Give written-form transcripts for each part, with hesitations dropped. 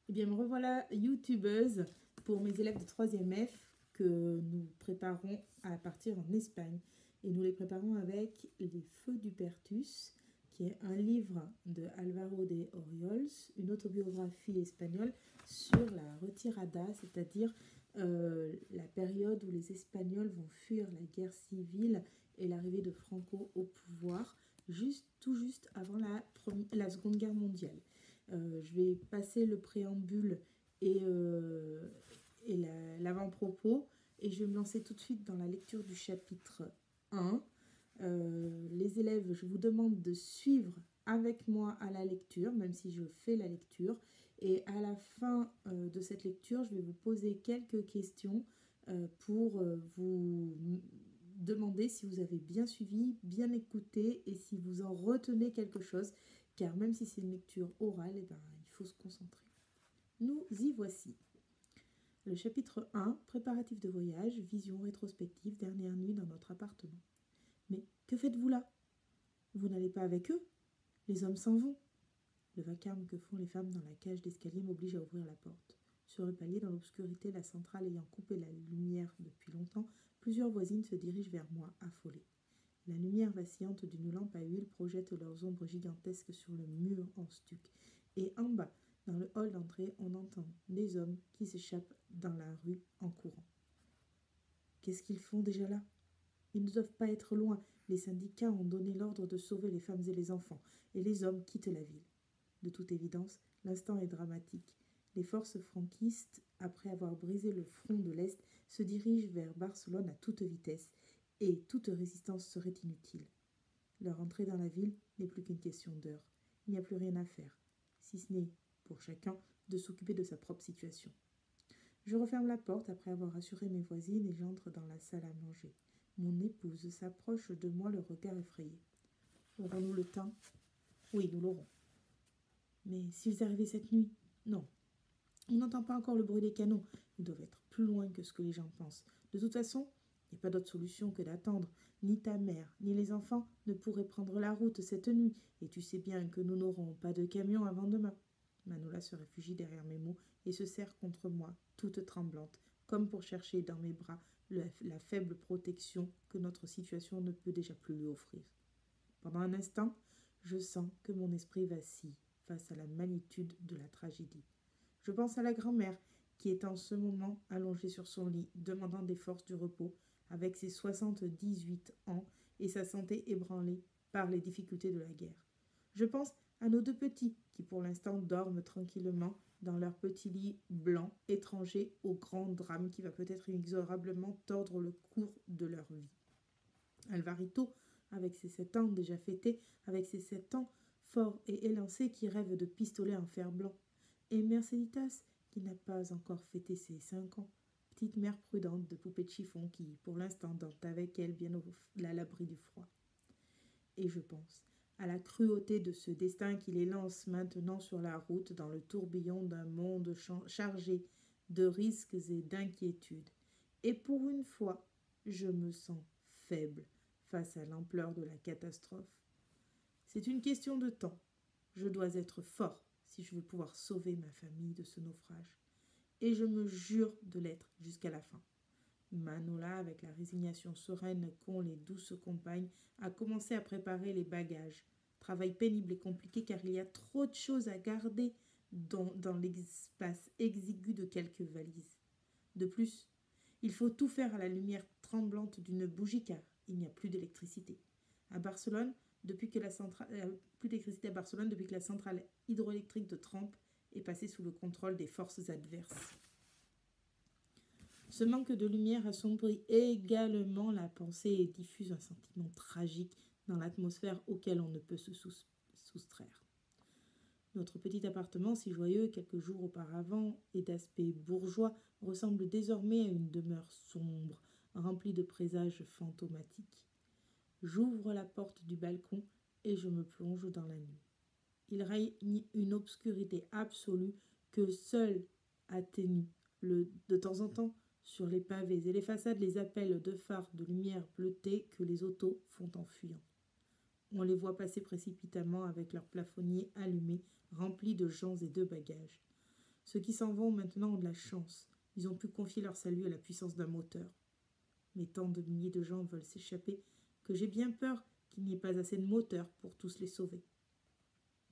Eh bien, me revoilà youtubeuse pour mes élèves de 3e F que nous préparons à partir en Espagne. Et nous les préparons avec Les Feux du Pertus, qui est un livre de Álvaro de Oriols, une autobiographie espagnole sur la retirada, c'est-à-dire la période où les Espagnols vont fuir la guerre civile et l'arrivée de Franco au pouvoir, tout juste avant la Seconde Guerre mondiale. Je vais passer le préambule et l'avant-propos et je vais me lancer tout de suite dans la lecture du chapitre 1. Les élèves, je vous demande de suivre avec moi à la lecture, même si je fais la lecture. Et à la fin de cette lecture, je vais vous poser quelques questions pour vous demander si vous avez bien suivi, bien écouté et si vous en retenez quelque chose. Car même si c'est une lecture orale, eh ben, il faut se concentrer. Nous y voici. Le chapitre 1, préparatifs de voyage, vision rétrospective, dernière nuit dans notre appartement. Mais que faites-vous là? Vous n'allez pas avec eux? Les hommes s'en vont. Le vacarme que font les femmes dans la cage d'escalier m'oblige à ouvrir la porte. Sur le palier, dans l'obscurité, la centrale ayant coupé la lumière depuis longtemps, plusieurs voisines se dirigent vers moi, affolées. La lumière vacillante d'une lampe à huile projette leurs ombres gigantesques sur le mur en stuc. Et en bas, dans le hall d'entrée, on entend des hommes qui s'échappent dans la rue en courant. Qu'est-ce qu'ils font déjà là? Ils ne doivent pas être loin. Les syndicats ont donné l'ordre de sauver les femmes et les enfants, et les hommes quittent la ville. De toute évidence, l'instant est dramatique. Les forces franquistes, après avoir brisé le front de l'Est, se dirigent vers Barcelone à toute vitesse, et toute résistance serait inutile. Leur entrée dans la ville n'est plus qu'une question d'heure. Il n'y a plus rien à faire, si ce n'est, pour chacun, de s'occuper de sa propre situation. Je referme la porte après avoir rassuré mes voisines et j'entre dans la salle à manger. Mon épouse s'approche de moi, le regard effrayé. Aurons-nous le temps? Oui, nous l'aurons. Mais s'ils arrivaient cette nuit? Non. On n'entend pas encore le bruit des canons. Ils doivent être plus loin que ce que les gens pensent. De toute façon, il n'y a pas d'autre solution que d'attendre. Ni ta mère, ni les enfants ne pourraient prendre la route cette nuit. Et tu sais bien que nous n'aurons pas de camion avant demain. Manola se réfugie derrière mes mots et se serre contre moi, toute tremblante, comme pour chercher dans mes bras la faible protection que notre situation ne peut déjà plus lui offrir. Pendant un instant, je sens que mon esprit vacille face à la magnitude de la tragédie. Je pense à la grand-mère qui est en ce moment allongée sur son lit, demandant des forces du repos, avec ses 78 ans et sa santé ébranlée par les difficultés de la guerre. Je pense à nos 2 petits qui pour l'instant dorment tranquillement dans leur petit lit blanc, étranger au grand drame qui va peut-être inexorablement tordre le cours de leur vie. Alvarito, avec ses 7 ans déjà fêtés, avec ses 7 ans fort et élancé qui rêve de pistolet en fer blanc. Et Merceditas, qui n'a pas encore fêté ses 5 ans, petite mère prudente de poupée de chiffon qui, pour l'instant, dort avec elle bien à l'abri du froid. Et je pense à la cruauté de ce destin qui les lance maintenant sur la route dans le tourbillon d'un monde chargé de risques et d'inquiétudes. Et pour une fois, je me sens faible face à l'ampleur de la catastrophe. C'est une question de temps. Je dois être fort si je veux pouvoir sauver ma famille de ce naufrage. Et je me jure de l'être jusqu'à la fin. Manola, avec la résignation sereine qu'ont les douces compagnes, a commencé à préparer les bagages. Travail pénible et compliqué car il y a trop de choses à garder dans l'espace exigu de quelques valises. De plus, il faut tout faire à la lumière tremblante d'une bougie car il n'y a plus d'électricité. À Barcelone, plus d'électricité à Barcelone depuis que la centrale hydroélectrique de Tremp est passée sous le contrôle des forces adverses. Ce manque de lumière assombrit également la pensée et diffuse un sentiment tragique dans l'atmosphère auquel on ne peut se soustraire. Notre petit appartement, si joyeux quelques jours auparavant et d'aspect bourgeois, ressemble désormais à une demeure sombre, remplie de présages fantomatiques. J'ouvre la porte du balcon et je me plonge dans la nuit. Il règne une obscurité absolue que seule atténue de temps en temps sur les pavés et les façades les appels de phares de lumière bleutée que les autos font en fuyant. On les voit passer précipitamment avec leurs plafonniers allumés, remplis de gens et de bagages. Ceux qui s'en vont maintenant ont de la chance. Ils ont pu confier leur salut à la puissance d'un moteur. Mais tant de milliers de gens veulent s'échapper que j'ai bien peur qu'il n'y ait pas assez de moteurs pour tous les sauver.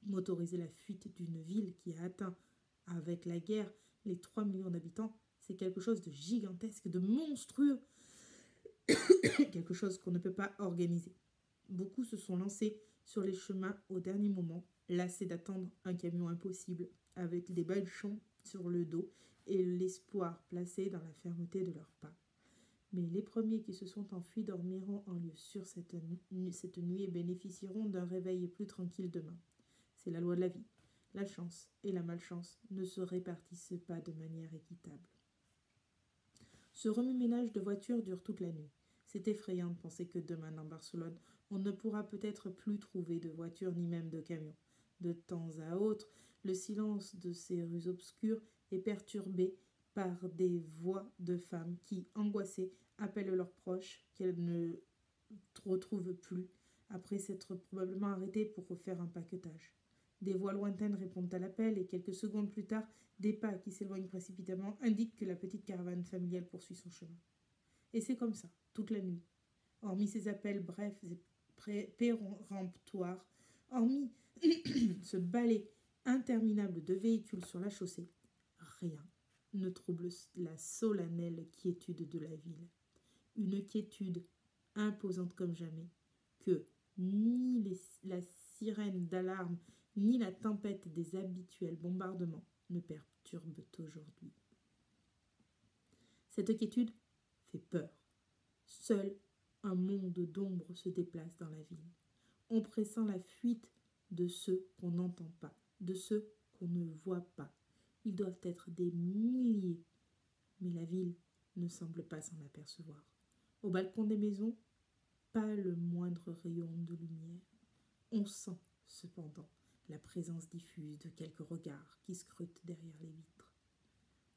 Motoriser la fuite d'une ville qui a atteint, avec la guerre, les 3 millions d'habitants, c'est quelque chose de gigantesque, de monstrueux, quelque chose qu'on ne peut pas organiser. Beaucoup se sont lancés sur les chemins au dernier moment, lassés d'attendre un camion impossible, avec des bâchons sur le dos et l'espoir placé dans la fermeté de leurs pas. Mais les premiers qui se sont enfuis dormiront en lieu sûr cette nuit et bénéficieront d'un réveil plus tranquille demain. C'est la loi de la vie. La chance et la malchance ne se répartissent pas de manière équitable. Ce remue-ménage de voitures dure toute la nuit. C'est effrayant de penser que demain, dans Barcelone, on ne pourra peut-être plus trouver de voitures ni même de camions. De temps à autre, le silence de ces rues obscures est perturbé par des voix de femmes qui, angoissées, appellent leurs proches qu'elles ne retrouvent plus après s'être probablement arrêtées pour refaire un paquetage. Des voix lointaines répondent à l'appel et quelques secondes plus tard, des pas qui s'éloignent précipitamment indiquent que la petite caravane familiale poursuit son chemin. Et c'est comme ça, toute la nuit. Hormis ces appels brefs et péremptoires, hormis ce balai interminable de véhicules sur la chaussée, rien ne trouble la solennelle quiétude de la ville. Une quiétude imposante comme jamais, que ni la sirène d'alarme ni la tempête des habituels bombardements ne perturbent aujourd'hui. Cette quiétude fait peur. Seul un monde d'ombre se déplace dans la ville. On pressent la fuite de ceux qu'on n'entend pas, de ceux qu'on ne voit pas. Ils doivent être des milliers, mais la ville ne semble pas s'en apercevoir. Au balcon des maisons, pas le moindre rayon de lumière. On sent, cependant, la présence diffuse de quelques regards qui scrutent derrière les vitres.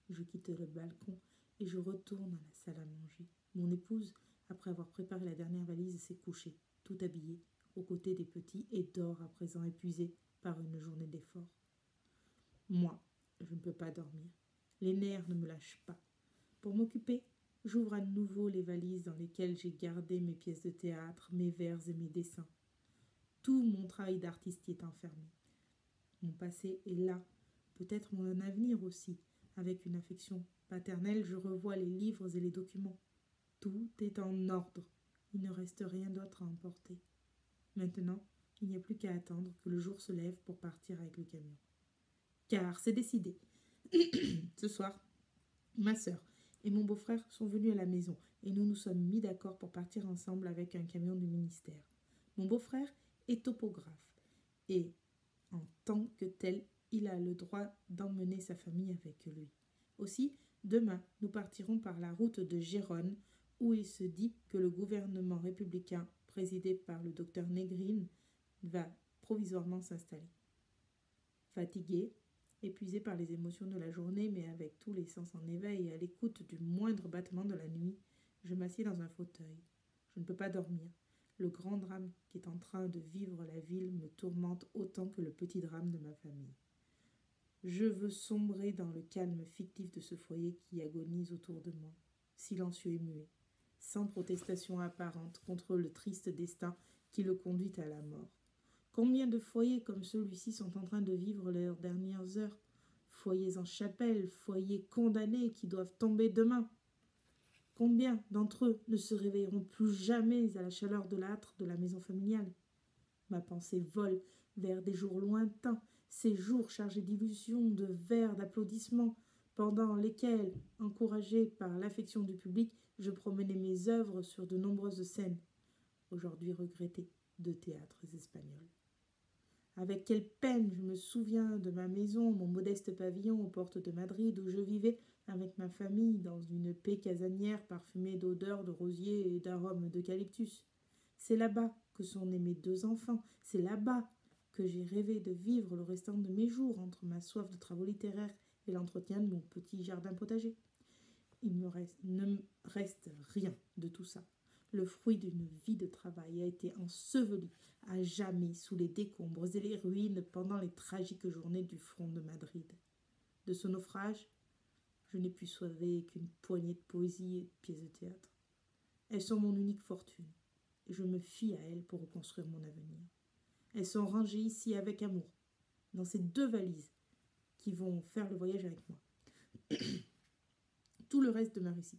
Je quitte le balcon et je retourne à la salle à manger. Mon épouse, après avoir préparé la dernière valise, s'est couchée, tout habillée, aux côtés des petits et dort à présent épuisée par une journée d'effort. Moi, je ne peux pas dormir. Les nerfs ne me lâchent pas. Pour m'occuper, j'ouvre à nouveau les valises dans lesquelles j'ai gardé mes pièces de théâtre, mes vers et mes dessins. Tout mon travail d'artiste y est enfermé. Mon passé est là, peut-être mon avenir aussi. Avec une affection paternelle, je revois les livres et les documents. Tout est en ordre. Il ne reste rien d'autre à emporter. Maintenant, il n'y a plus qu'à attendre que le jour se lève pour partir avec le camion. Car c'est décidé. Ce soir, ma sœur et mon beau-frère sont venus à la maison et nous nous sommes mis d'accord pour partir ensemble avec un camion du ministère. Mon beau-frère est topographe et, en tant que tel, il a le droit d'emmener sa famille avec lui. Aussi, demain, nous partirons par la route de Gérone, où il se dit que le gouvernement républicain, présidé par le docteur Negrin, va provisoirement s'installer. Fatigué, épuisé par les émotions de la journée, mais avec tous les sens en éveil et à l'écoute du moindre battement de la nuit, je m'assieds dans un fauteuil. Je ne peux pas dormir. Le grand drame qui est en train de vivre la ville me tourmente autant que le petit drame de ma famille. Je veux sombrer dans le calme fictif de ce foyer qui agonise autour de moi, silencieux et muet, sans protestation apparente contre le triste destin qui le conduit à la mort. Combien de foyers comme celui-ci sont en train de vivre leurs dernières heures? Foyers en chapelle, foyers condamnés qui doivent tomber demain. Combien d'entre eux ne se réveilleront plus jamais à la chaleur de l'âtre de la maison familiale? Ma pensée vole vers des jours lointains, ces jours chargés d'illusions, de vers, d'applaudissements, pendant lesquels, encouragé par l'affection du public, je promenais mes œuvres sur de nombreuses scènes, aujourd'hui regrettées, de théâtres espagnols. Avec quelle peine je me souviens de ma maison, mon modeste pavillon aux portes de Madrid, où je vivais avec ma famille dans une paix casanière parfumée d'odeurs de rosier et d'arômes d'eucalyptus. C'est là-bas que sont nés mes 2 enfants, c'est là-bas que j'ai rêvé de vivre le restant de mes jours entre ma soif de travaux littéraires et l'entretien de mon petit jardin potager. Il ne me reste rien de tout ça. Le fruit d'une vie de travail a été enseveli à jamais sous les décombres et les ruines pendant les tragiques journées du front de Madrid. De ce naufrage, je n'ai pu sauver qu'une poignée de poésie et de pièces de théâtre. Elles sont mon unique fortune, et je me fie à elles pour reconstruire mon avenir. Elles sont rangées ici avec amour, dans ces 2 valises qui vont faire le voyage avec moi. Tout le reste demeure ici,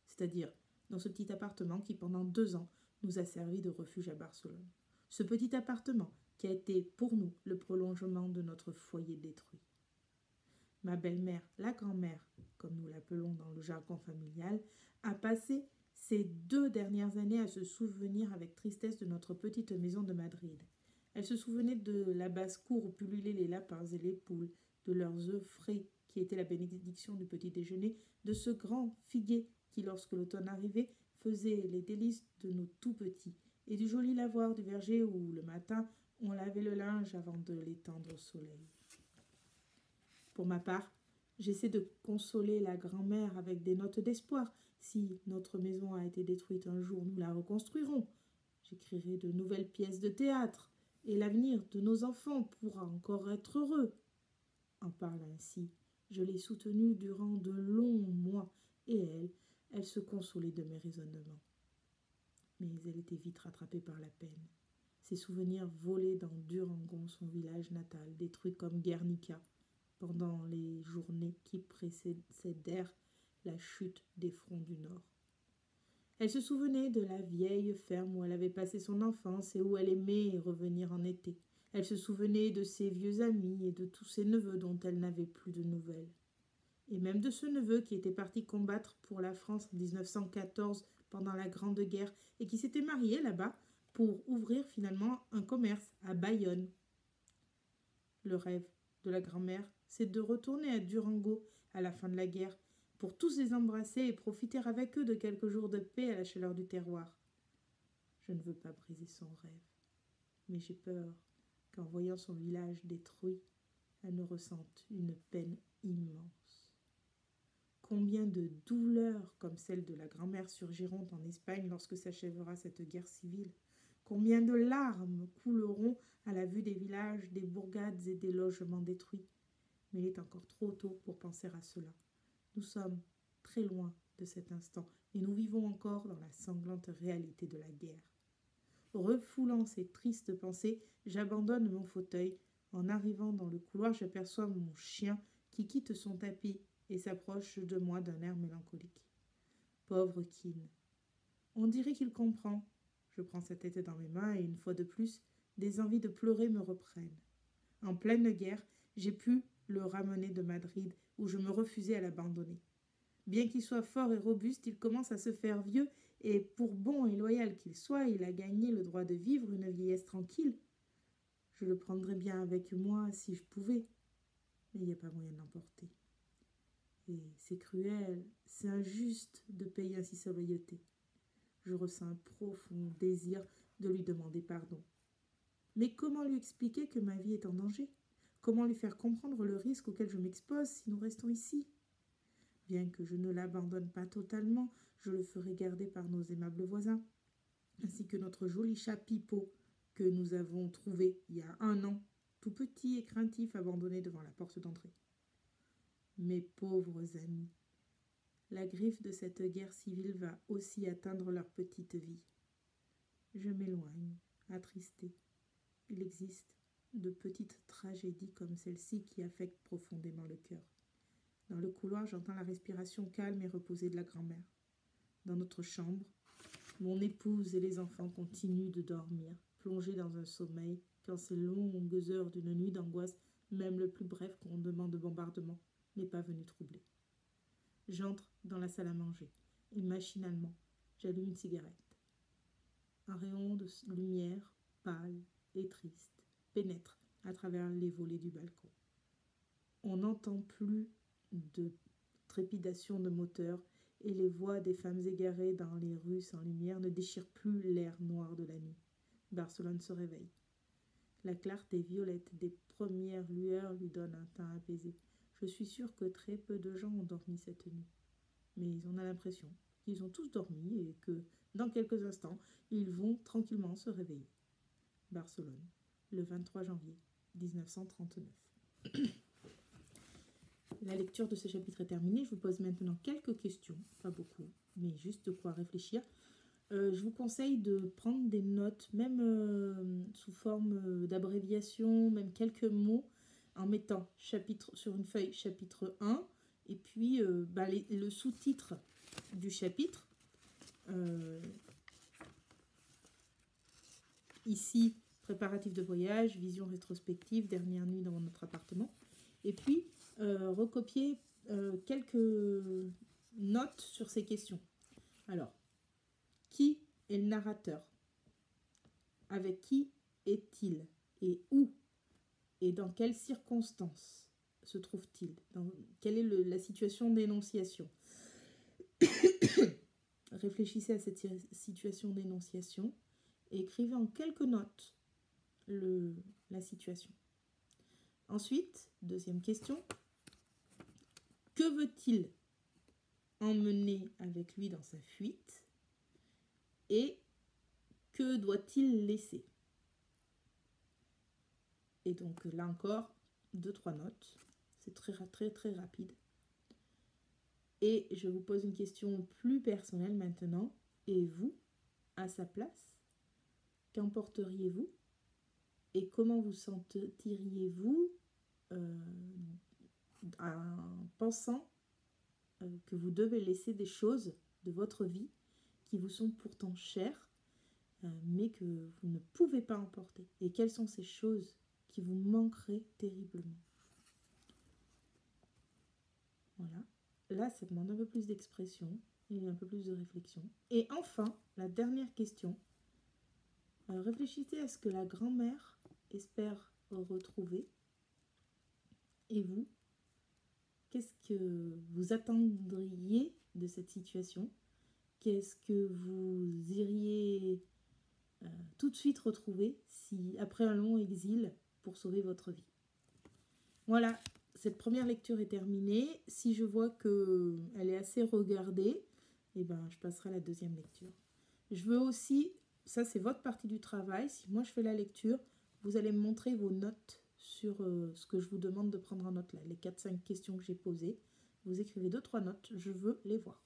c'est-à-dire dans ce petit appartement qui, pendant 2 ans, nous a servi de refuge à Barcelone. Ce petit appartement qui a été pour nous le prolongement de notre foyer détruit. Ma belle-mère, la grand-mère, comme nous l'appelons dans le jargon familial, a passé ces 2 dernières années à se souvenir avec tristesse de notre petite maison de Madrid. Elle se souvenait de la basse-cour où pullulaient les lapins et les poules, de leurs œufs frais qui étaient la bénédiction du petit déjeuner, de ce grand figuier qui, lorsque l'automne arrivait, faisait les délices de nos tout-petits, et du joli lavoir du verger où, le matin, on lavait le linge avant de l'étendre au soleil. Pour ma part, j'essaie de consoler la grand-mère avec des notes d'espoir. Si notre maison a été détruite un jour, nous la reconstruirons. J'écrirai de nouvelles pièces de théâtre, et l'avenir de nos enfants pourra encore être heureux. En parlant ainsi, je l'ai soutenue durant de longs mois, et elle se consolait de mes raisonnements. Mais elle était vite rattrapée par la peine. Ses souvenirs volaient dans Durangon, son village natal, détruit comme Guernica, pendant les journées qui précédèrent la chute des fronts du Nord. Elle se souvenait de la vieille ferme où elle avait passé son enfance et où elle aimait revenir en été. Elle se souvenait de ses vieux amis et de tous ses neveux dont elle n'avait plus de nouvelles. Et même de ce neveu qui était parti combattre pour la France en 1914 pendant la Grande Guerre et qui s'était marié là-bas pour ouvrir finalement un commerce à Bayonne. Le rêve de la grand-mère, c'est de retourner à Durango à la fin de la guerre pour tous les embrasser et profiter avec eux de quelques jours de paix à la chaleur du terroir. Je ne veux pas briser son rêve, mais j'ai peur qu'en voyant son village détruit, elle ne ressente une peine immense. Combien de douleurs comme celle de la grand-mère surgiront en Espagne lorsque s'achèvera cette guerre civile? Combien de larmes couleront à la vue des villages, des bourgades et des logements détruits? Mais il est encore trop tôt pour penser à cela. Nous sommes très loin de cet instant et nous vivons encore dans la sanglante réalité de la guerre. Refoulant ces tristes pensées, j'abandonne mon fauteuil. En arrivant dans le couloir, j'aperçois mon chien qui quitte son tapis et s'approche de moi d'un air mélancolique. Pauvre Keane. On dirait qu'il comprend. Je prends sa tête dans mes mains et une fois de plus, des envies de pleurer me reprennent. En pleine guerre, j'ai pu le ramener de Madrid, où je me refusais à l'abandonner. Bien qu'il soit fort et robuste, il commence à se faire vieux, et pour bon et loyal qu'il soit, il a gagné le droit de vivre une vieillesse tranquille. Je le prendrais bien avec moi si je pouvais, mais il n'y a pas moyen de l'emporter. Et c'est cruel, c'est injuste de payer ainsi sa loyauté. Je ressens un profond désir de lui demander pardon. Mais comment lui expliquer que ma vie est en danger? Comment lui faire comprendre le risque auquel je m'expose si nous restons ici? Bien que je ne l'abandonne pas totalement, je le ferai garder par nos aimables voisins, ainsi que notre joli chat Pipo, que nous avons trouvé il y a 1 an, tout petit et craintif, abandonné devant la porte d'entrée. Mes pauvres amis, la griffe de cette guerre civile va aussi atteindre leur petite vie. Je m'éloigne, attristé. Il existe de petites tragédies comme celle-ci qui affectent profondément le cœur. Dans le couloir, j'entends la respiration calme et reposée de la grand-mère. Dans notre chambre, mon épouse et les enfants continuent de dormir, plongés dans un sommeil, quand ces longues heures d'une nuit d'angoisse, même le plus bref grondement de bombardement, n'est pas venu troubler. J'entre dans la salle à manger et machinalement, j'allume une cigarette. Un rayon de lumière, pâle et triste, pénètre à travers les volets du balcon. On n'entend plus de trépidation de moteur et les voix des femmes égarées dans les rues sans lumière ne déchirent plus l'air noir de la nuit. Barcelone se réveille. La clarté violette des premières lueurs lui donne un teint apaisé. Je suis sûre que très peu de gens ont dormi cette nuit. Mais on a l'impression qu'ils ont tous dormi et que, dans quelques instants, ils vont tranquillement se réveiller. Barcelone, le 23 janvier 1939. la lecture de ce chapitre est terminée. Je vous pose maintenant quelques questions, pas beaucoup, mais juste de quoi réfléchir. Je vous conseille de prendre des notes, même sous forme d'abréviation, même quelques mots, en mettant chapitre sur une feuille chapitre 1, et puis le sous-titre du chapitre. Ici, préparatif de voyage, vision rétrospective, dernière nuit dans notre appartement. Et puis, recopier quelques notes sur ces questions. Alors, qui est le narrateur? Avec qui est-il? Et où? Et dans quelles circonstances se trouve-t-il? Quelle est la situation d'énonciation? Réfléchissez à cette situation d'énonciation et écrivez en quelques notes la situation. Ensuite, deuxième question, que veut-il emmener avec lui dans sa fuite et que doit-il laisser? Et donc là encore, 2-3 notes, c'est très rapide. Et je vous pose une question plus personnelle maintenant. Et vous, à sa place, qu'emporteriez-vous? Et comment vous sentiriez-vous en pensant que vous devez laisser des choses de votre vie qui vous sont pourtant chères, mais que vous ne pouvez pas emporter? Et quelles sont ces choses qui vous manqueraient terriblement? Voilà. Là, ça demande un peu plus d'expression et un peu plus de réflexion. Et enfin, la dernière question. Réfléchissez à ce que la grand-mère espère retrouver. Et vous, qu'est-ce que vous attendriez de cette situation? Qu'est-ce que vous iriez tout de suite retrouver si, après un long exil, pour sauver votre vie? Voilà, cette première lecture est terminée. Si je vois qu'elle est assez regardée, eh ben, je passerai à la deuxième lecture. Je veux aussi, ça c'est votre partie du travail, si moi je fais la lecture, vous allez me montrer vos notes sur ce que je vous demande de prendre en note là, les 4-5 questions que j'ai posées. Vous écrivez 2-3 notes, je veux les voir.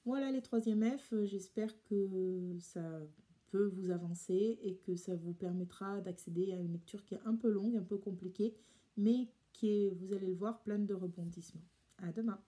Voilà les 3e F, j'espère que ça peut vous avancer et que ça vous permettra d'accéder à une lecture qui est un peu longue, un peu compliquée, mais qui est, vous allez le voir, pleine de rebondissements. À demain.